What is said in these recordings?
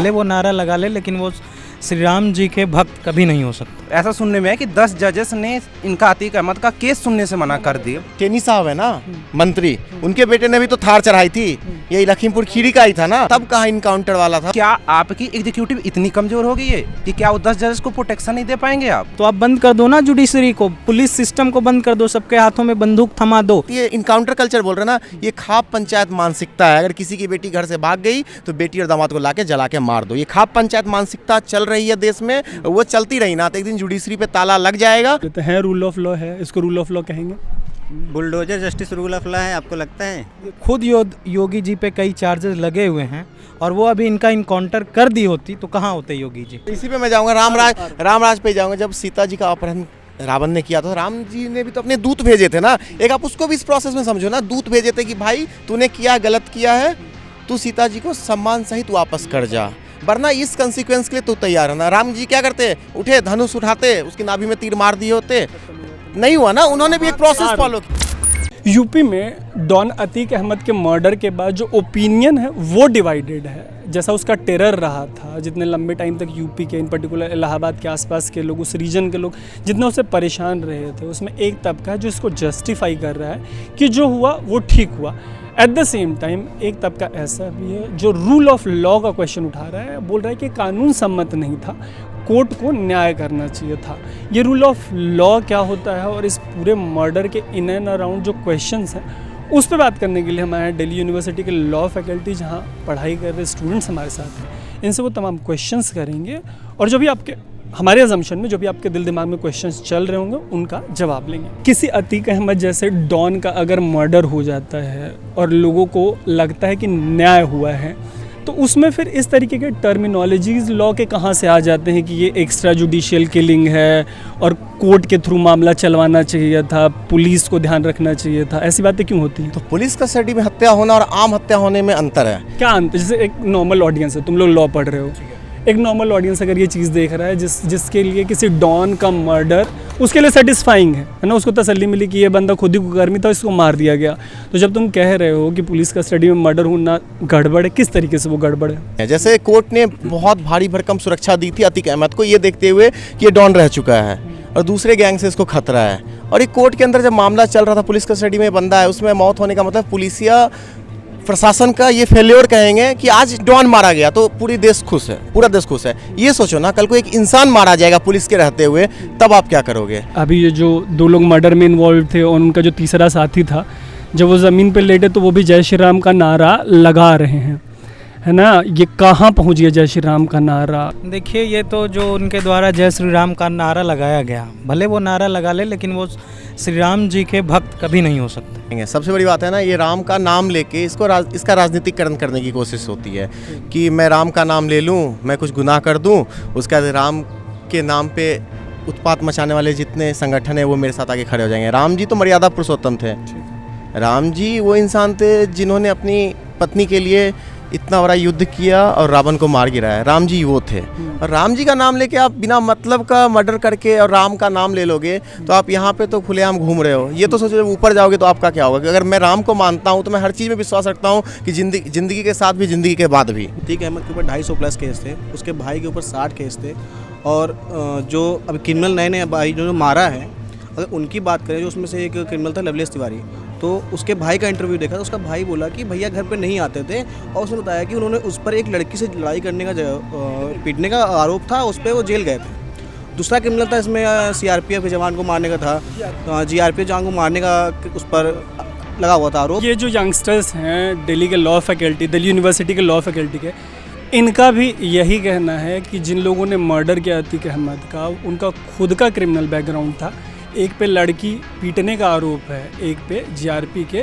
भले वो नारा लगा ले, लेकिन वो श्री राम जी के भक्त कभी नहीं हो सकते। ऐसा सुनने में है कि 10 जजेस ने इनका अतीक अहमद का केस सुनने से मना कर दिया। टेनी साहब है ना मंत्री, उनके बेटे ने भी तो थार चढ़ाई थी, यही लखीमपुर खीरी का ही था ना, तब कहाँ इनकाउंटर वाला था। क्या आपकी एग्जीक्यूटिव इतनी कमजोर हो गई है कि क्या वो 10 जजेस को प्रोटेक्शन नहीं दे पाएंगे आप? तो आप बंद कर दो ना जुडिशरी को, पुलिस सिस्टम को बंद कर दो, सबके हाथों में बंदूक थमा दो। ये इनकाउंटर कल्चर बोल रहे ना, ये खाप पंचायत मानसिकता है। अगर किसी की बेटी घर से भाग गई तो बेटी और दामाद को लाके जला के मार दो, ये खाप पंचायत मानसिकता चल रही है देश में। वो चलती रही ना तो एक दिन जुडिशरी पे ताला लग जाएगा। तो है रूल ऑफ लॉ है, इसको रूल ऑफ लॉ कहेंगे। Bulldozer justice rule of law है, आपको लगता है? खुद योगी जी पे कई चार्जेस लगे हुए हैं, और वो अभी इनका इनकाउंटर कर दी होती तो कहाँ होते योगी जी? इसी पे मैं जाऊंगा, रामराज पे जाऊंगा। जब सीता जी का अपहरण रावण ने किया, तो राम जी ने भी तो अपने दूत भेजे थे ना। एक आप उसको भी इस प्रोसेस में समझो ना, दूत भेजे थे कि भाई तूने किया, गलत किया है, तू सीता जी को सम्मान सहित वापस कर जा, वरना इस कंसिक्वेंस के लिए तू तैयार है ना। राम जी क्या करते, उठे धनुष उठाते, उसकी नाभि में तीर मार दिए होते, नहीं हुआ ना। उन्होंने भी एक प्रोसेस फॉलो किया। यूपी में डॉन अतीक अहमद के मर्डर के बाद जो ओपिनियन है वो डिवाइडेड है। जैसा उसका टेरर रहा था, जितने लंबे टाइम तक यूपी के, इन पर्टिकुलर इलाहाबाद के आसपास के लोग, उस रीजन के लोग जितने उससे परेशान रहे थे, उसमें एक तबका है जो इसको जस्टिफाई कर रहा है कि जो हुआ वो ठीक हुआ। एट द सेम टाइम एक तबका ऐसा भी है जो रूल ऑफ लॉ का क्वेश्चन उठा रहा है, बोल रहा है कि कानून सम्मत नहीं था, कोर्ट को न्याय करना चाहिए था। ये रूल ऑफ लॉ क्या होता है और इस पूरे मर्डर के इन एंड अराउंड जो क्वेश्चंस हैं उस पर बात करने के लिए हम आए हैं दिल्ली यूनिवर्सिटी के लॉ फैकल्टी, जहाँ पढ़ाई कर रहे स्टूडेंट्स हमारे साथ हैं। इनसे वो तमाम क्वेश्चंस करेंगे और जो भी आपके, हमारे अजम्पशन में जो भी आपके दिल दिमाग में क्वेश्चंस चल रहे होंगे उनका जवाब लेंगे। किसी अतीक अहमद जैसे डॉन का अगर मर्डर हो जाता है और लोगों को लगता है कि न्याय हुआ है, तो उसमें फिर इस तरीके के टर्मिनोलॉजीज़ लॉ के कहाँ से आ जाते हैं कि ये एक्स्ट्रा जुडिशियल किलिंग है और कोर्ट के थ्रू मामला चलवाना चाहिए था, पुलिस को ध्यान रखना चाहिए था, ऐसी बातें क्यों होती हैं? तो पुलिस कस्टडी में हत्या होना और आम हत्या होने में अंतर है। क्या अंतर? जैसे एक नॉर्मल ऑडियंस है, तुम लोग लॉ पढ़ रहे हो, एक नॉर्मल ऑडियंस अगर ये चीज़ देख रहा है जिसके लिए किसी डॉन का मर्डर उसके लिए सेटिस्फाइंग है ना, उसको तसल्ली मिली कि ये बंदा खुद ही कुकर्मी था, इसको मार दिया गया। तो जब तुम कह रहे हो कि पुलिस कस्टडी में मर्डर होना गड़बड़ है, किस तरीके से वो गड़बड़ है? जैसे कोर्ट ने बहुत भारी भरकम सुरक्षा दी थी अतीक अहमद को, ये देखते हुए कि ये डॉन रह चुका है और दूसरे गैंग से इसको खतरा है, और एक कोर्ट के अंदर जब मामला चल रहा था, पुलिस कस्टडी में बंदा है, उसमें मौत होने का मतलब पुलिसिया प्रशासन का ये फेल्योर कहेंगे कि आज डॉन मारा गया तो पूरी देश खुश है, पूरा देश खुश है। ये सोचो ना, कल को एक इंसान मारा जाएगा पुलिस के रहते हुए, तब आप क्या करोगे? अभी ये जो 2 लोग मर्डर में इन्वॉल्व थे और उनका जो तीसरा साथी था, जब वो ज़मीन पे लेटे तो वो भी जय श्री राम का नारा लगा रहे हैं, है ना। ये कहाँ पहुँच गया जय श्री राम का नारा? देखिए, ये तो जो उनके द्वारा जय श्री राम का नारा लगाया गया, भले वो नारा लगा ले, लेकिन वो श्री राम जी के भक्त कभी नहीं हो सकते। सबसे बड़ी बात है ना, ये राम का नाम लेके इसका राजनीतिकरण करने की कोशिश होती है कि मैं राम का नाम ले लूँ, मैं कुछ गुनाह कर दूँ, उसके बाद राम के नाम पे उत्पात मचाने वाले जितने संगठन है वो मेरे साथ आगे खड़े हो जाएंगे। राम जी तो मर्यादा पुरुषोत्तम थे। राम जी वो इंसान थे जिन्होंने अपनी पत्नी के लिए इतना बड़ा युद्ध किया और रावण को मार गिराया। राम जी वो थे, और राम जी का नाम लेके आप बिना मतलब का मर्डर करके और राम का नाम ले लोगे तो आप यहाँ पे तो खुलेआम घूम रहे हो। ये तो सोचो जब ऊपर जाओगे तो आपका क्या होगा। अगर मैं राम को मानता हूँ तो मैं हर चीज़ में विश्वास रखता हूँ कि जिंदगी के साथ भी, जिंदगी के बाद भी। अतीक अहमद के ऊपर 250+ केस थे, उसके भाई के ऊपर 60 केस थे, और जो अब क्रिमिनल नए भाई जो मारा है, अगर उनकी बात करें, जो उसमें से एक क्रिमिनल था लवलेश तिवारी, तो उसके भाई का इंटरव्यू देखा तो उसका भाई बोला कि भैया घर पे नहीं आते थे, और उसने बताया कि उन्होंने उस पर एक लड़की से लड़ाई करने का, पीटने का आरोप था, उस पर वो जेल गए थे। दूसरा क्रिमिनल था इसमें CRPF जवान को मारने का था, GRPF जवान को मारने का उस पर लगा हुआ था आरोप। ये जो यंगस्टर्स हैं दिल्ली के लॉ फैकल्टी, दिल्ली यूनिवर्सिटी के लॉ फैकल्टी के, इनका भी यही कहना है कि जिन लोगों ने मर्डर किया अतीक अहमद का, उनका खुद का क्रिमिनल बैकग्राउंड था। एक पे लड़की पीटने का आरोप है, एक पे GRP के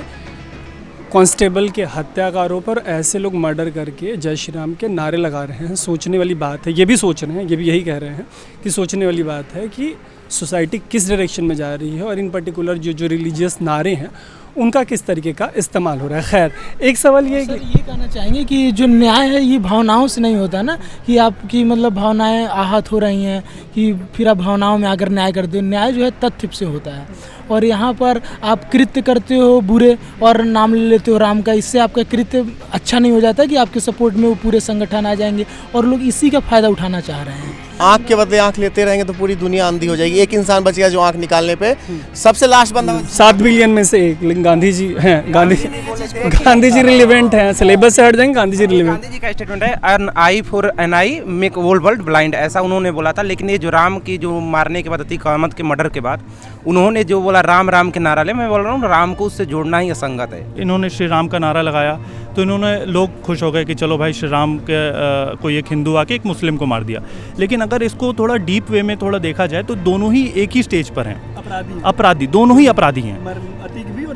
कांस्टेबल के हत्या का आरोप, और ऐसे लोग मर्डर करके जय श्री राम के नारे लगा रहे हैं। सोचने वाली बात है, ये भी सोच रहे हैं, ये भी यही कह रहे हैं कि सोचने वाली बात है कि सोसाइटी किस डायरेक्शन में जा रही है, और इन पर्टिकुलर जो रिलीजियस नारे हैं उनका किस तरीके का इस्तेमाल हो रहा है। खैर एक सवाल ये है सर कि ये कहना चाहेंगे कि जो न्याय है ये भावनाओं से नहीं होता ना, कि आपकी मतलब भावनाएं आहत हो रही हैं कि फिर आप भावनाओं में आकर न्याय करते हो। न्याय जो है तथ्य से होता है, और यहाँ पर आप कृत्य करते हो बुरे और नाम ले लेते हो राम का, इससे आपका कृत्य अच्छा नहीं हो जाता कि आपके सपोर्ट में वो पूरे संगठन आ जाएंगे और लोग इसी का फ़ायदा उठाना चाह रहे हैं। आँख के बदले आँख लेते रहेंगे तो पूरी दुनिया अंधी हो जाएगी। एक इंसान बचेगा जो आँख निकालने पे सबसे लास्ट बंदा 7 बिलियन में से एक, लेकिन गांधी जी हैं, गांधी जी रिलेवेंट हैं, सिलेबस से हट जाएंगे, गांधी जी रिलेवेंट। गांधी जी का स्टेटमेंट है an eye for an eye make whole world blind, ऐसा उन्होंने बोला था। लेकिन ये जो राम की जो मारने के बाद अतीक अहमद के मर्डर के बाद उन्होंने जो बोला राम राम के नारा ले, मैं बोल रहा हूँ राम को उससे जोड़ना ही असंगत है। इन्होंने श्री राम का नारा लगाया तो इन्होंने लोग खुश हो गए कि चलो भाई श्री राम के कोई एक हिंदू आके एक मुस्लिम को मार दिया। लेकिन अगर इसको थोड़ा डीप वे में थोड़ा देखा जाए तो दोनों ही एक ही स्टेज पर हैं, अपराधी दोनों ही अपराधी हैं,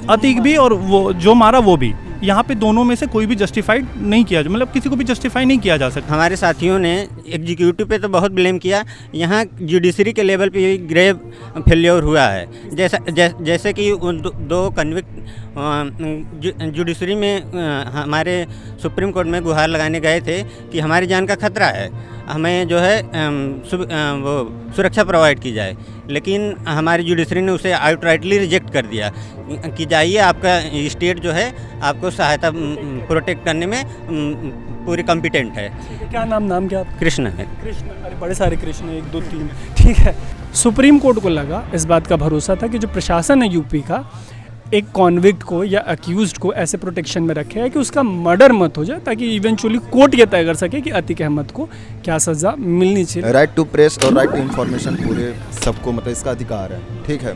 अतीक भी और वो जो मारा वो भी। यहाँ पे दोनों में से कोई भी जस्टिफाइड नहीं किया, मतलब किसी को भी जस्टिफाई नहीं किया जा सकता। हमारे साथियों ने एग्जीक्यूटिव पे तो बहुत ब्लेम किया, यहाँ जुडिशरी के लेवल पे भी ग्रेव फेल्योर हुआ है। जैसे कि दो कन्विक्ट जुडिशरी में हमारे सुप्रीम कोर्ट में गुहार लगाने गए थे कि हमारी जान का खतरा है, हमें जो है वो सुरक्षा प्रोवाइड की जाए, लेकिन हमारी जुडिशरी ने उसे आउटराइटली रिजेक्ट कर दिया कि जाइए, आपका स्टेट जो है आपको सहायता प्रोटेक्ट करने में पूरी कॉम्पिटेंट है। क्या नाम क्या आपका? कृष्ण है। कृष्ण, अरे बड़े सारे कृष्ण, 1 2 3, ठीक है। सुप्रीम कोर्ट को लगा, इस बात का भरोसा था कि जो प्रशासन है यूपी का, एक कॉन्विक्ट को या अक्यूज्ड को ऐसे प्रोटेक्शन में रखे है कि उसका मर्डर मत हो जाए, ताकि इवेंचुअली कोर्ट ये तय कर सके कि अतीक अहमद को क्या सज़ा मिलनी चाहिए। राइट टू प्रेस और राइट टू इन्फॉर्मेशन पूरे सबको मतलब इसका अधिकार है, ठीक है।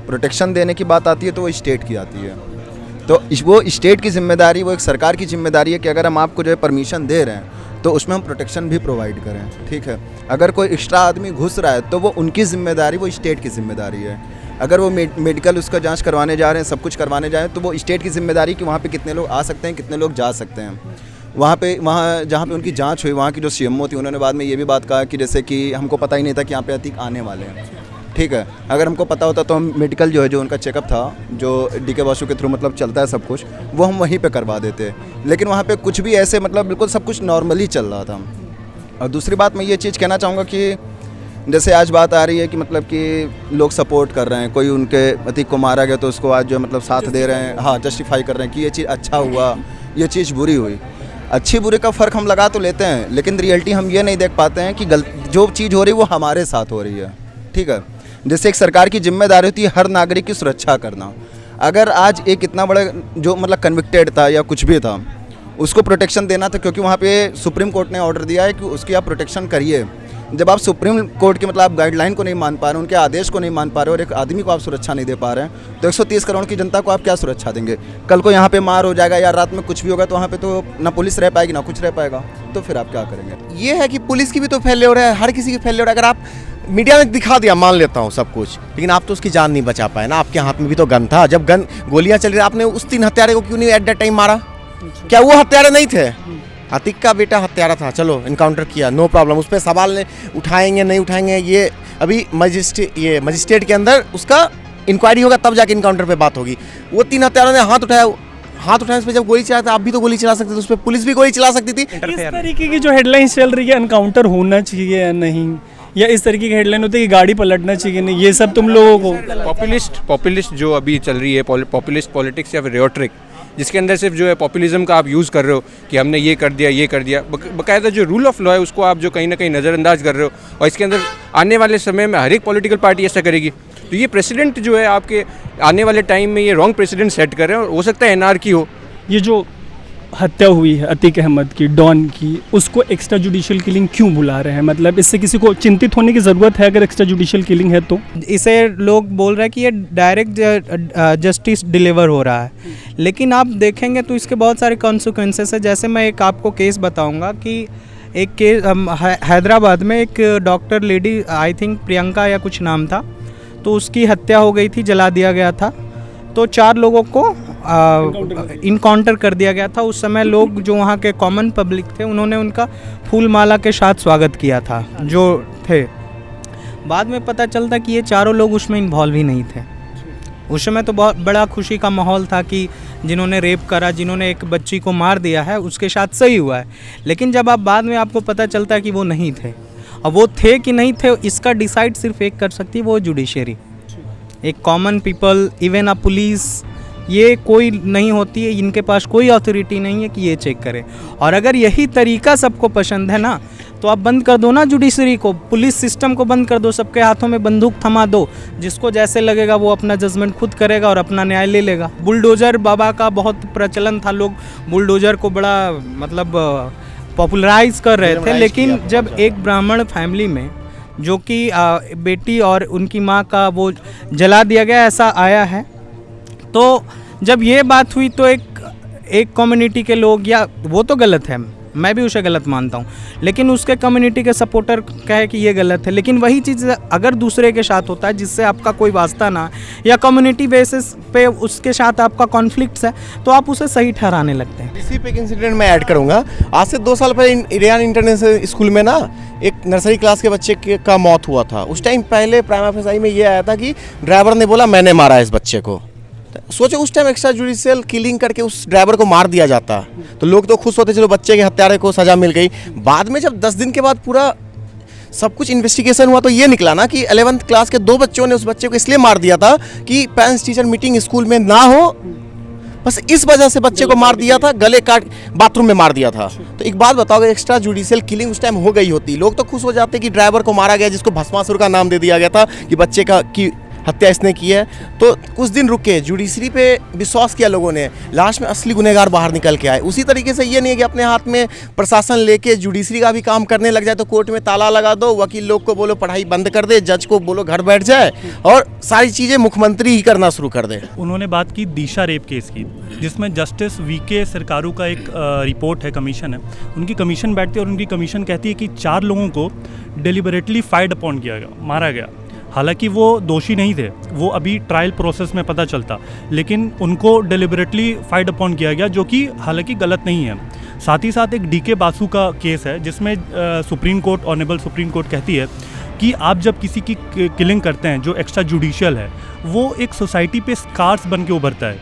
प्रोटेक्शन देने की बात आती है तो वो स्टेट की आती है, तो वो स्टेट की जिम्मेदारी, वो एक सरकार की जिम्मेदारी है कि अगर हम आपको जो है परमिशन दे रहे हैं तो उसमें हम प्रोटेक्शन भी प्रोवाइड करें, ठीक है। अगर कोई एक्स्ट्रा आदमी घुस रहा है तो वो उनकी जिम्मेदारी, वो स्टेट की जिम्मेदारी है। अगर वो मेडिकल उसका जांच करवाने जा रहे हैं, सब कुछ करवाने जा रहे हैं, तो वो स्टेट की जिम्मेदारी कि वहाँ पे कितने लोग आ सकते हैं, कितने लोग जा सकते हैं। वहाँ जहाँ पे उनकी जांच हुई, वहाँ की जो सीएमओ थी, उन्होंने बाद में ये भी बात कहा कि जैसे कि हमको पता ही नहीं था कि यहाँ पे अतीक आने वाले हैं, ठीक है। अगर हमको पता होता तो हम मेडिकल जो है, जो उनका चेकअप था, जो डीके बासु के थ्रू मतलब चलता है सब कुछ, वो हम वहीं पे करवा देते। लेकिन वहाँ पे कुछ भी ऐसे मतलब बिल्कुल सब कुछ नॉर्मली चल रहा था। और दूसरी बात मैं ये चीज़ कहना चाहूँगा कि जैसे आज बात आ रही है कि मतलब कि लोग सपोर्ट कर रहे हैं, कोई उनके अतीक को मारा गया तो उसको आज जो मतलब साथ दे रहे हैं, हाँ जस्टिफाई कर रहे हैं कि ये चीज़ अच्छा हुआ, ये चीज़ बुरी हुई। अच्छी बुरे का फ़र्क हम लगा तो लेते हैं, लेकिन रियलिटी हम ये नहीं देख पाते हैं कि जो चीज़ हो रही है वो हमारे साथ हो रही है, ठीक है। जैसे एक सरकार की जिम्मेदारी होती है हर नागरिक की सुरक्षा करना। अगर आज एक इतना बड़ा जो मतलब कन्विक्टेड था या कुछ भी था, उसको प्रोटेक्शन देना था, क्योंकि वहाँ पे सुप्रीम कोर्ट ने ऑर्डर दिया है कि उसकी आप प्रोटेक्शन करिए। जब आप सुप्रीम कोर्ट के मतलब आप गाइडलाइन को नहीं मान पा रहे, उनके आदेश को नहीं मान पा रहे और एक आदमी को आप सुरक्षा नहीं दे पा रहे हैं, तो 130 करोड़ की जनता को आप क्या सुरक्षा देंगे? कल को यहाँ पे मार हो जाएगा या रात में कुछ भी होगा तो वहाँ पे तो ना पुलिस रह पाएगी ना कुछ रह पाएगा, तो फिर आप क्या करेंगे? ये है कि पुलिस की भी तो फेल्योर है, हर किसी की फेल्योर है। अगर आप मीडिया में दिखा दिया, मान लेता हूँ सब कुछ, लेकिन आप तो उसकी जान नहीं बचा पाए ना। आपके हाथ में भी तो गन था, जब गन गोलियां चल रही, आपने उस 3 हत्यारे को क्यों नहीं एट दैट टाइम मारा? क्या वो हत्यारे नहीं थे? अतीक का बेटा हत्यारा था, चलो इनकाउंटर किया, नो प्रॉब्लम। उस पर सवाल उठाएंगे नहीं उठाएंगे, ये अभी मजिस्ट्रेट के अंदर उसका इंक्वायरी होगा, तब जाके इनकाउंटर पे बात होगी। वो 3 हत्यारों ने हाथ उठाया, उस पर जब गोली चलाया था, आप भी तो गोली चला सकते थे, उस पर पुलिस भी गोली चला सकती थी। इस तरीके की जो हेडलाइंस चल रही है, एनकाउंटर होना चाहिए या नहीं, या इस तरीके की हेडलाइन होती है कि गाड़ी पलटना चाहिए नहीं, ये सब तुम लोगों को पॉपुलिस्ट जो अभी चल रही है, पॉपुलिस्ट पॉलिटिक्स या फिर रियोट्रिक, जिसके अंदर सिर्फ जो है पॉपुलिज्म का आप यूज़ कर रहे हो कि हमने ये कर दिया, बाकायदा जो रूल ऑफ लॉ है उसको आप जो कहीं ना कहीं नज़रअंदाज कर रहे हो, और इसके अंदर आने वाले समय में हर एक पॉलिटिकल पार्टी ऐसा करेगी, तो ये प्रेसिडेंट जो है आपके आने वाले टाइम में ये रॉन्ग प्रेसिडेंट सेट कर रहे हैं, और हो सकता है एनआरकी हो। ये जो हत्या हुई है अतीक अहमद की, डॉन की, उसको एक्स्ट्रा जुडिशियल किलिंग क्यों बुला रहे हैं? मतलब इससे किसी को चिंतित होने की ज़रूरत है अगर एक्स्ट्रा जुडिशियल किलिंग है तो? इसे लोग बोल रहे हैं कि ये डायरेक्ट जस्टिस डिलीवर हो रहा है, लेकिन आप देखेंगे तो इसके बहुत सारे कॉन्सिक्वेंसेस है। जैसे मैं एक आपको केस बताऊंगा कि एक केस हैदराबाद में एक doctor lady, I think Priyanka या कुछ नाम था, तो उसकी हत्या हो गई थी, जला दिया गया था, तो 4 लोगों को इनकाउंटर कर दिया गया था। उस समय लोग जो वहाँ के कॉमन पब्लिक थे, उन्होंने उनका फूल माला के साथ स्वागत किया था जो थे। बाद में पता चलता कि ये चारों लोग उसमें इन्वॉल्व ही नहीं थे। उस समय तो बहुत बड़ा खुशी का माहौल था कि जिन्होंने रेप करा, जिन्होंने एक बच्ची को मार दिया है, उसके साथ सही हुआ है। लेकिन जब आप बाद में आपको पता चलता है कि वो नहीं थे, और वो थे कि नहीं थे, इसका डिसाइड सिर्फ एक कर सकती है, वो जुडिशरी। एक कॉमन पीपल, इवन अ पुलिस, ये कोई नहीं होती है, इनके पास कोई अथॉरिटी नहीं है कि ये चेक करे। और अगर यही तरीका सबको पसंद है ना, तो आप बंद कर दो ना जुडिशरी को, पुलिस सिस्टम को बंद कर दो, सबके हाथों में बंदूक थमा दो, जिसको जैसे लगेगा वो अपना जजमेंट खुद करेगा और अपना न्याय ले लेगा। बुलडोज़र बाबा का बहुत प्रचलन था, लोग बुलडोज़र को बड़ा मतलब पॉपुलराइज कर रहे थे। लेकिन जब एक ब्राह्मण फैमिली में जो कि बेटी और उनकी माँ का वो जला दिया गया, ऐसा आया है, तो जब ये बात हुई तो एक कम्युनिटी के लोग, या वो तो गलत है, मैं भी उसे गलत मानता हूँ, लेकिन उसके कम्युनिटी के सपोर्टर कहे कि ये गलत है। लेकिन वही चीज़ अगर दूसरे के साथ होता है जिससे आपका कोई वास्ता ना, या कम्युनिटी बेसिस पे उसके साथ आपका कॉन्फ्लिक्ट्स है, तो आप उसे सही ठहराने लगते हैं। इसी पे एक इंसिडेंट मैं ऐड करूँगा। आज से 2 साल पहले रेयान इंटरनेशनल स्कूल में ना एक नर्सरी क्लास के बच्चे का मौत हुआ था। उस टाइम पहले प्राइमा फेसाई में ये आया था कि ड्राइवर ने बोला मैंने मारा इस बच्चे को। सोचो उस टाइम एक्स्ट्रा जुडिशियल किलिंग करके उस ड्राइवर को मार दिया जाता, तो लोग तो खुश होते, चलो बच्चे के हत्यारे को सजा मिल गई। बाद में जब 10 दिन के बाद पूरा सब कुछ इन्वेस्टिगेशन हुआ, तो ये निकला ना कि 11th क्लास के 2 बच्चों ने उस बच्चे को इसलिए मार दिया था कि पेरेंट्स टीचर मीटिंग स्कूल में ना हो, बस इस वजह से बच्चे को मार दिया था, गले काट बाथरूम में मार दिया था। तो एक बात बताओ, एक्स्ट्रा जुडिशियल किलिंग उस टाइम हो गई होती, लोग तो खुश हो जाते कि ड्राइवर को मारा गया, जिसको भस्मासुर का नाम दे दिया गया था कि बच्चे की हत्या इसने की है। तो कुछ दिन रुके, जुडिशरी पे विश्वास किया लोगों ने, लास्ट में असली गुनहगार बाहर निकल के आए। उसी तरीके से ये नहीं है कि अपने हाथ में प्रशासन लेके जुडिशरी का भी काम करने लग जाए, तो कोर्ट में ताला लगा दो, वकील लोग को बोलो पढ़ाई बंद कर दे, जज को बोलो घर बैठ जाए, और सारी चीज़ें मुख्यमंत्री ही करना शुरू कर दे। उन्होंने बात की दिशा रेप केस की, जिसमें जस्टिस वीके सरकारू का एक रिपोर्ट है, कमीशन है, उनकी कमीशन बैठती है और उनकी कमीशन कहती है कि 4 लोगों को डेलिबरेटली फायर्ड अपॉन किया गया, मारा गया। हालांकि वो दोषी नहीं थे, वो अभी ट्रायल प्रोसेस में पता चलता, लेकिन उनको डेलिबरेटली फायर्ड अपॉन किया गया, जो कि हालांकि गलत नहीं है। साथ ही साथ एक डीके बासु का केस है, जिसमें supreme court, honourable supreme court कहती है कि आप जब किसी की किलिंग करते हैं जो एक्स्ट्रा जुडिशियल है, वो एक सोसाइटी पे स्कार्स बन के उभरता है,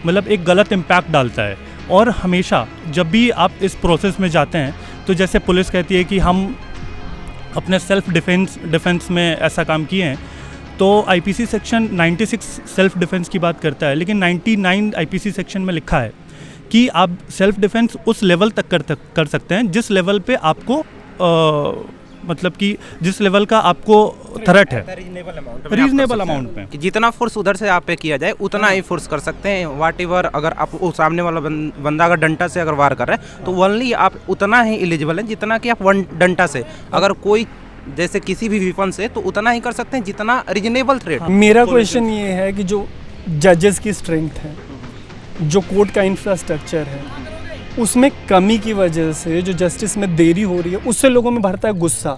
मतलब एक गलत इम्पैक्ट डालता है। और हमेशा जब भी आप इस प्रोसेस में जाते हैं, तो जैसे पुलिस कहती है कि हम अपने सेल्फ डिफेंस में ऐसा काम किए हैं, तो आईपीसी सेक्शन 96 सेल्फ डिफेंस की बात करता है, लेकिन 99 आईपीसी सेक्शन में लिखा है कि आप सेल्फ डिफेंस उस लेवल तक कर सकते हैं जिस लेवल पे आपको मतलब कि जिस लेवल का आपको थ्रेट है, रीजनेबल अमाउंट में, कि जितना फोर्स उधर से आप पे किया जाए उतना ही फोर्स कर सकते हैं। वाट एवर, अगर आप वो सामने वाला बंदा अगर डंटा से अगर वार कर रहा है, तो ओनली आप उतना ही एलिजिबल हैं जितना कि आप डंटा से, अगर कोई जैसे किसी भी वेपन से, तो उतना ही कर सकते हैं जितना रीजनेबल थ्रेट। मेरा क्वेश्चन ये है कि जो जजेस की स्ट्रेंथ है, जो कोर्ट का इंफ्रास्ट्रक्चर है, उसमें कमी की वजह से जो जस्टिस में देरी हो रही है, उससे लोगों में भरता है गुस्सा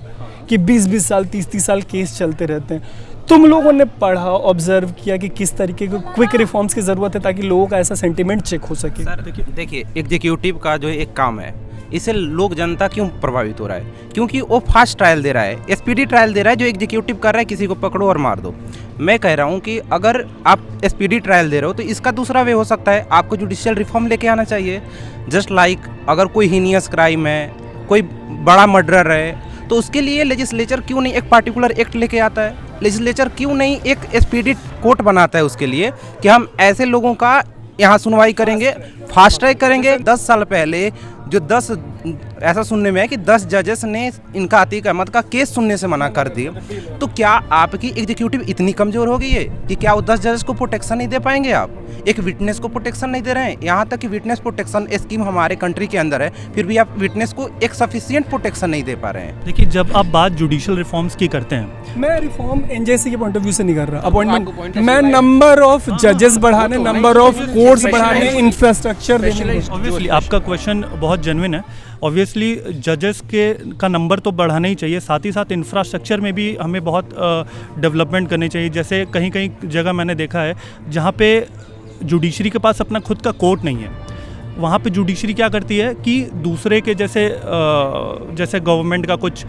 कि 20-20 साल 30-30 साल केस चलते रहते हैं। तुम लोगों ने पढ़ा, ऑब्जर्व किया कि किस तरीके के क्विक रिफॉर्म्स की ज़रूरत है ताकि लोगों का ऐसा सेंटिमेंट चेक हो सके। सर देखिए, एग्जीक्यूटिव का जो एक काम है, इससे लोग जनता क्यों प्रभावित हो रहा है? क्योंकि वो फास्ट ट्रायल दे रहा है, स्पीडी ट्रायल दे रहा है, जो एग्जीक्यूटिव कर रहा है किसी को पकड़ो और मार दो। मैं कह रहा हूँ कि अगर आप स्पीडी ट्रायल दे रहे हो, तो इसका दूसरा वे हो सकता है, आपको जुडिशियल रिफॉर्म लेके आना चाहिए। जस्ट लाइक अगर कोई हीनियस क्राइम है, कोई बड़ा मर्डर है, तो उसके लिए लेजिस्लेचर क्यों नहीं एक पार्टिकुलर एक्ट लेके आता है? लेजिस्लेचर क्यों नहीं एक स्पीडी कोर्ट बनाता है उसके लिए, कि हम ऐसे लोगों का यहाँ सुनवाई करेंगे, फास्ट ट्रैक करेंगे। 10 साल पहले जो 10 ऐसा सुनने में है कि 10 जजेस ने इनका अतीक अहमद का केस सुनने से मना कर दिया, तो क्या आपकी एग्जीक्यूटिव इतनी कमज़ोर हो गई है कि क्या वो 10 जजेस को प्रोटेक्शन नहीं दे पाएंगे? आप एक विटनेस को प्रोटेक्शन नहीं दे रहे हैं। यहाँ तक कि विटनेस प्रोटेक्शन स्कीम हमारे कंट्री के अंदर है, फिर भी आप विटनेस को एक सफिशिएंट प्रोटेक्शन नहीं दे पा रहे हैं। देखिए, जब आप बात जुडिशियल रिफॉर्म्स की करते हैं, मैं रिफॉर्म एनजेसी के पॉइंट ऑफ व्यू से नहीं कर रहा, अपॉइंटमेंट, मैं नंबर ऑफ जजेस बढ़ाने, नंबर ऑफ कोर्ट्स बढ़ाने, इंफ्रास्ट्रक्चर देने। ऑब्वियसली आपका क्वेश्चन बहुत जेन्युइन है। ऑब्वियसली जजेस का नंबर तो बढ़ाना ही चाहिए, साथ ही साथ इंफ्रास्ट्रक्चर में भी हमें बहुत डेवलपमेंट करनी चाहिए। जैसे कहीं कहीं जगह मैंने देखा है जहाँ पे जुडिशरी के पास अपना खुद का कोर्ट नहीं है, वहाँ पे जुडिशरी क्या करती है कि दूसरे के जैसे गवर्नमेंट का कुछ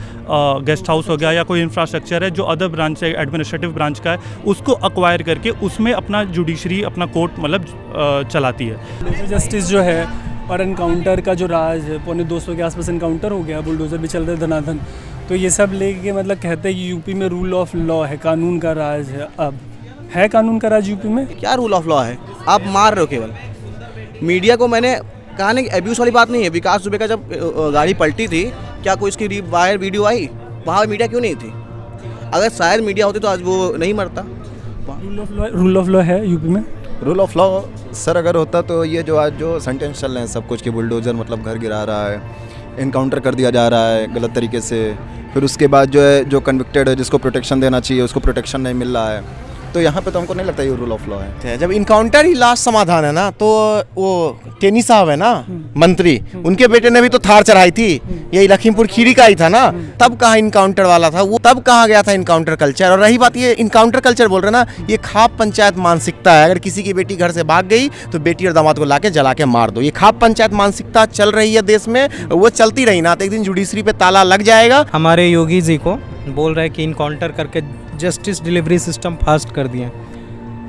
गेस्ट हाउस हो गया या कोई इंफ्रास्ट्रक्चर है जो अदर ब्रांच से एडमिनिस्ट्रेटिव ब्रांच का है, उसको अक्वायर करके उसमें अपना जुडिशरी अपना कोर्ट मतलब चलाती है। जस्टिस जो है और एनकाउंटर का जो राज है, 250 के आसपास एनकाउंटर हो गया, बुलडोजर भी चल रहे धनाधन, तो ये सब लेके मतलब कहते हैं कि यूपी में रूल ऑफ लॉ है, कानून का राज है। अब है कानून का राज यूपी में? क्या रूल ऑफ लॉ है? आप मार रहे हो केवल। मीडिया को मैंने कहा नहीं, एब्यूज़ वाली बात नहीं है। विकास दुबे का जब गाड़ी पलटी थी, क्या कोई उसकी वायर वीडियो आई? वहाँ मीडिया क्यों नहीं थी? अगर शायद मीडिया होती तो आज वो नहीं मरता। रूल ऑफ लॉ है यूपी में? रूल ऑफ लॉ सर अगर होता तो ये जो आज जो सेंटेंस चल रहे हैं सब कुछ कि बुलडोज़र मतलब घर गिरा रहा है, इनकाउंटर कर दिया जा रहा है गलत तरीके से, फिर उसके बाद जो है जो कन्विक्टेड है जिसको प्रोटेक्शन देना चाहिए उसको प्रोटेक्शन नहीं मिल रहा है, तो यहाँ पे तो हमको नहीं लगता ये रूल ऑफ लॉ है। जब इनकाउंटर ही लास्ट समाधान है ना, तो वो टेनी साहब है ना मंत्री, उनके बेटे ने भी तो थार चढ़ाई थी, यही लखीमपुर खीरी का ही था ना, तब कहाँ इनकाउंटर वाला था वो, तब कहाँ गया था इनकाउंटर कल्चर। और रही बात ये इनकाउंटर कल्चर बोल रहे ना, ये खाप पंचायत मानसिकता है। अगर किसी की बेटी घर से भाग गई तो बेटी और दामाद को लाके जला के मार दो, ये खाप पंचायत मानसिकता चल रही है देश में। वो चलती रही ना तो एक दिन जुडिशरी पे ताला लग जाएगा। हमारे योगी जी को बोल रहे हैं कि इनकाउंटर करके जस्टिस डिलीवरी सिस्टम फास्ट कर दिए।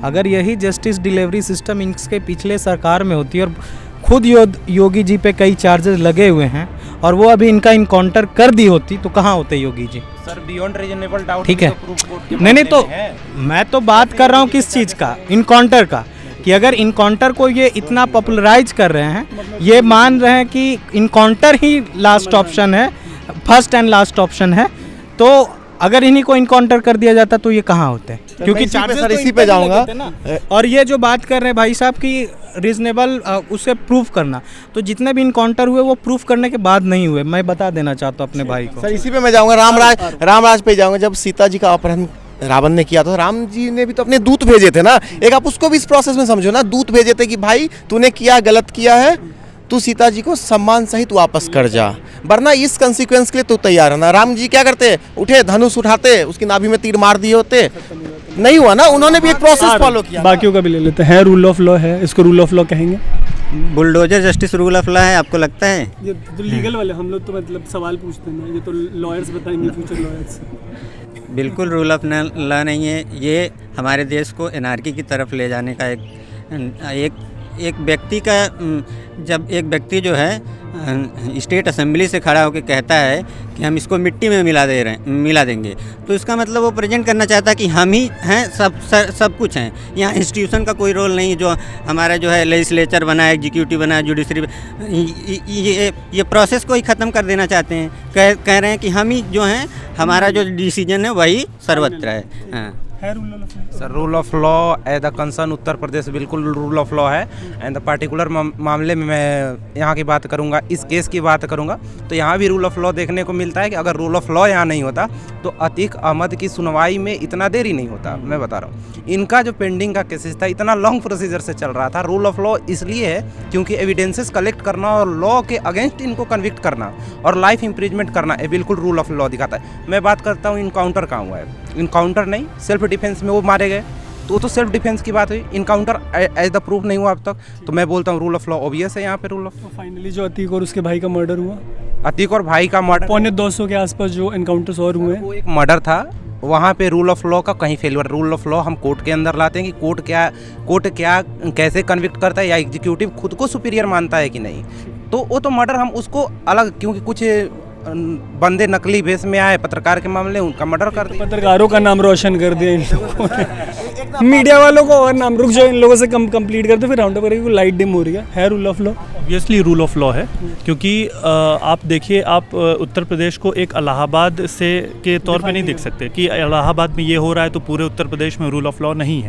अगर यही जस्टिस डिलीवरी सिस्टम इनके पिछले सरकार में होती और खुद योगी जी पे कई चार्जेस लगे हुए हैं और वो अभी इनका इनकाउंटर कर दी होती तो कहाँ होते Yogi ji? Sir beyond reasonable doubt, ठीक है, नहीं तो मैं तो बात कर रहा हूँ किस चीज़ का, इनकाउंटर का, कि अगर इनकाउंटर को ये इतना पॉपुलराइज कर रहे हैं, ये मान रहे हैं कि इनकाउंटर ही लास्ट ऑप्शन है, फर्स्ट एंड लास्ट ऑप्शन है, तो अगर इन्हीं को इनकाउंटर कर दिया जाता तो ये कहाँ होते? क्योंकि सर इसी पे जाऊंगा। और ये जो बात कर रहे हैं भाई साहब की रीजनेबल उसे प्रूफ करना, तो जितने भी इनकाउंटर हुए वो प्रूफ करने के बाद नहीं हुए, मैं बता देना चाहता हूँ अपने भाई को। सर इसी पे मैं जाऊंगा, रामराज पे जाऊंगा। जब सीता जी का अपहरण रावण ने किया था, राम जी ने भी तो अपने दूत भेजे थे ना, एक आप उसको भी इस प्रोसेस में समझो ना, दूत भेजे थे कि भाई तूने किया गलत किया है, तू सीता जी को सम्मान सहित वापस कर जा, वरना इस कंसिक्वेंस के लिए तू तैयार है ना। राम जी क्या करते, उठे धनुष उठाते, उसकी नाभि में तीर मार दिए होते, नहीं हुआ ना, उन्होंने भी एक प्रोसेस फॉलो किया। बाकियों का भी ले लेते हैं, रूल ऑफ लॉ है, इसको रूल ऑफ लॉ कहेंगे? Bulldozer justice rule of law है, आपको लगता है? ये तो लीगल वाले हम लोग तो मतलब सवाल पूछते हैं, ये तो लॉयर्स बताएंगे, फ्यूचर लॉयर्स। बिल्कुल रूल ऑफ लॉ नहीं है, ये हमारे देश को एनार्की की तरफ ले जाने का एक व्यक्ति का, जब एक व्यक्ति जो है स्टेट असेंबली से खड़ा होकर कहता है कि हम इसको मिट्टी में मिला देंगे, तो इसका मतलब वो प्रेजेंट करना चाहता है कि हम ही हैं, सब कुछ हैं, यहाँ इंस्टीट्यूशन का कोई रोल नहीं, जो हमारा जो है लेजिस्लेचर बना है, एग्जीक्यूटिव बना है, जुडिशरी, ये प्रोसेस को ही ख़त्म कर देना चाहते हैं। कह रहे हैं कि हम ही जो हैं, हमारा जो डिसीजन है वही सर्वत्र है। हाँ, sir rule of law as the concern Uttar Pradesh बिल्कुल रूल ऑफ लॉ है। एंड द पार्टिकुलर मामले में मैं यहाँ की बात करूँगा, इस केस की बात करूँगा, तो यहाँ भी रूल ऑफ लॉ देखने को मिलता है कि अगर रूल ऑफ लॉ यहाँ नहीं होता तो अतीक अहमद की सुनवाई में इतना देरी नहीं होता। मैं बता रहा हूँ, इनका जो पेंडिंग का केसेस था इतना लॉन्ग प्रोसीजर से चल रहा था। रूल ऑफ लॉ इसलिए है क्योंकि एविडेंसेस कलेक्ट करना और लॉ के अगेंस्ट इनको कन्विक्ट करना और लाइफ इम्प्रिजमेंट करना, ये बिल्कुल रूल ऑफ लॉ दिखाता है। मैं बात करता हूँ इनकाउंटर कहाँ हुआ है, इनकाउंटर नहीं, सेल्फ डिफेंस में वो मारे गए, तो वो तो सेल्फ डिफेंस की बात हुई, इनकाउंटर एज द प्रूफ नहीं हुआ अब तक, तो मैं बोलता हूँ रूल ऑफ लॉ ऑब्वियस है यहाँ पे रूल ऑफ। तो फाइनली जो अतीक और उसके भाई का मर्डर हुआ, अतीक और भाई का मर्डर 250 के आसपास जो एनकाउंटर्स और हुए, वो एक मर्डर था, वहाँ पे रूल ऑफ लॉ का कहीं फेलियर। रूल ऑफ लॉ हम कोर्ट के अंदर लाते हैं कि कोर्ट क्या कैसे कन्विक्ट करता है, या एग्जीक्यूटिव खुद को सुपीरियर मानता है कि नहीं, तो वो तो मर्डर हम उसको अलग, क्योंकि कुछ बंदे नकली भेष में आए पत्रकार के मामले, उनका मर्डर कर दिया, पत्रकारों का नाम रोशन कर दिया इन लोगों ने, मीडिया वालों को और नाम, रुक जाओ इन लोगों से कंप्लीट करते, फिर राउंड अप करके लाइट डिम हो रही है rule of law? Obviously rule of law है, क्योंकि आप देखिए, आप उत्तर प्रदेश को एक इलाहाबाद से के तौर पे नहीं देख सकते कि इलाहाबाद में ये हो रहा है तो पूरे उत्तर प्रदेश में रूल ऑफ लॉ नहीं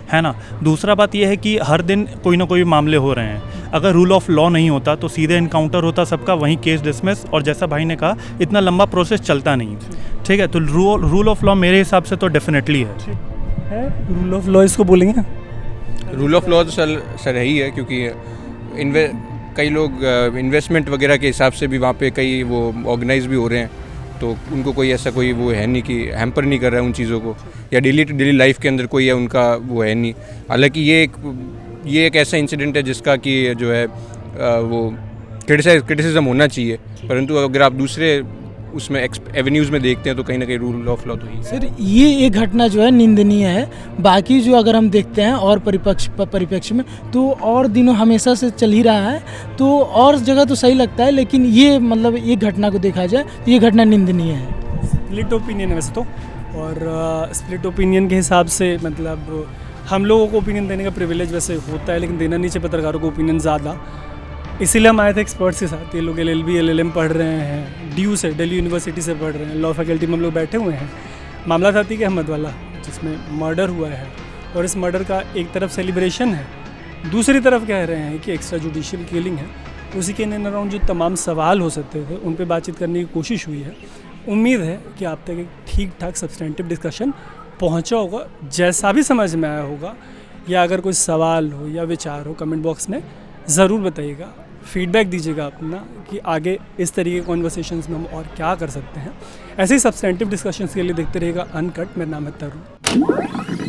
है ना। दूसरा बात यह है कि हर दिन कोई ना कोई मामले हो रहे हैं, अगर रूल ऑफ लॉ नहीं होता तो सीधे इनकाउंटर होता सबका, वहीं केस डिसमिस, और जैसा भाई ने कहा इतना लंबा प्रोसेस चलता नहीं, ठीक है। तो रूल ऑफ लॉ मेरे हिसाब से तो डेफिनेटली है। रूल ऑफ लॉ इसको बोलेंगे? रूल ऑफ लॉ तो सर ही है, क्योंकि कई लोग इन्वेस्टमेंट वगैरह के हिसाब से भी वहाँ पे कई वो ऑर्गेनाइज भी हो रहे हैं, तो उनको कोई ऐसा कोई वो है नहीं कि हैम्पर नहीं कर रहा है उन चीज़ों को, या डेली लाइफ के अंदर कोई है उनका वो है नहीं। हालांकि ये एक ऐसा इंसिडेंट है जिसका कि जो है वो क्रिटिसिज्म होना चाहिए, परंतु अगर आप दूसरे उसमें एवेन्यूज़ में देखते हैं तो कहीं ना कहीं रूल ऑफ लॉ तो ही। सर ये एक घटना जो है निंदनीय है। बाकी जो अगर हम देखते हैं और परिप्रेक्ष्य में तो और दिनों हमेशा से चल ही रहा है, तो और जगह तो सही लगता है, लेकिन ये मतलब एक घटना को देखा जाए तो ये घटना निंदनीय है। स्प्लिट ओपिनियन है वैसे तो, और स्प्लिट ओपिनियन के हिसाब से मतलब हम लोगों को ओपिनियन देने का प्रिविलेज वैसे होता है, लेकिन देना नहीं चाहिए पत्रकारों को ओपिनियन ज़्यादा। इसीलिए हम आए थे एक्सपर्ट्स के साथ। ये लोग LLB LLM पढ़ रहे हैं, ड्यू से दिल्ली यूनिवर्सिटी से पढ़ रहे हैं, लॉ फैकल्टी में हम लोग बैठे हुए हैं। मामला था अतीक अहमद वाला, जिसमें मर्डर हुआ है, और इस मर्डर का एक तरफ सेलिब्रेशन है, दूसरी तरफ कह रहे हैं कि एक्स्ट्रा जुडिशियल किलिंग है। उसी के इन अराउंड जो तमाम सवाल हो सकते थे उन पर बातचीत करने की कोशिश हुई है। उम्मीद है कि आप तक एक ठीक ठाक सब्सटेंटिव डिस्कशन पहुंचा होगा। जैसा भी समझ में आया होगा, या अगर कोई सवाल हो या विचार हो, कमेंट बॉक्स में ज़रूर बताइएगा, फीडबैक दीजिएगा अपना कि आगे इस तरीके के कॉन्वर्सेशंस में हम और क्या कर सकते हैं। ऐसे ही सब्सटेंटिव डिस्कशंस के लिए देखते रहिएगा अनकट। मेरा नाम है तरुण।